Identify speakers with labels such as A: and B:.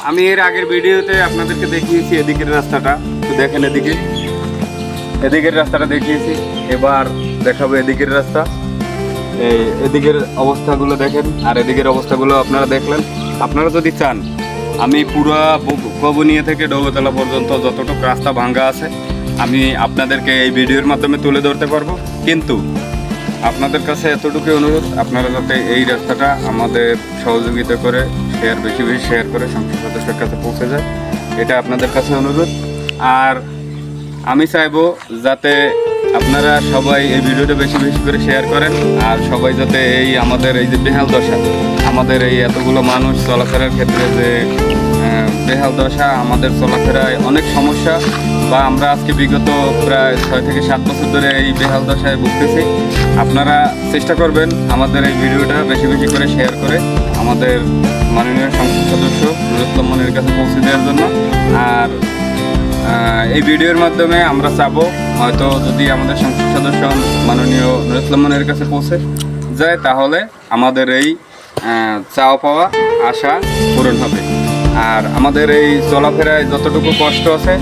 A: আমি এর আগের ভিডিওতে আপনাদেরকে দেখিয়েছি এদিকের রাস্তাটা, তো দেখেন এদিকের রাস্তাটা দেখিয়েছি। এবার দেখাবো এদিকের রাস্তা। এদিকের অবস্থাগুলো দেখেন, আর এদিকের অবস্থাগুলো আপনারা দেখলেন। আপনারা যদি চান আমি পুরো কবনিয়া থেকে ডোগতলা পর্যন্ত যতটুকু রাস্তা ভাঙ্গা আছে আমি আপনাদেরকে এই ভিডিওর মাধ্যমে তুলে ধরতে পারবো, কিন্তু আপনাদের কাছে এতটুকু অনুরোধ, আপনারা যাতে এই রাস্তাটা আমাদের সহযোগিতা করে বেশি বেশি শেয়ার করে সংসদ সদস্যের কাছে পৌঁছে যায়, এটা আপনাদের কাছে অনুরোধ। আর আমি চাইবো যাতে আপনারা সবাই এই ভিডিওটা বেশি বেশি করে শেয়ার করেন, আর সবাই যাতে এই আমাদের এই যে বেহাল দশা, আমাদের এই এতগুলো মানুষ চলাফেরার ক্ষেত্রে যে বেহাল দশা, আমাদের চলাফেরায় অনেক সমস্যা, বা আমরা আজকে বিগত প্রায় 6 থেকে 7 বছর ধরে এই বেহাল দশায় ভুগতেছি। আপনারা চেষ্টা করবেন আমাদের এই ভিডিওটা বেশি বেশি করে শেয়ার করে আমাদের মাননীয় সংসদ সদস্য নুরুল মনির কাছে পৌঁছে দেওয়ার জন্য। আর এই ভিডিওর মাধ্যমে আমরা চাবো হয়তো যদি আমাদের সংসদ সদস্য মাননীয় নুরুল মনির কাছে পৌঁছে যায় তাহলে আমাদের এই চাওয়া পাওয়া আশা পূরণ হবে। আর আমাদের এই চলাফেরায় যতটুকু কষ্ট আছে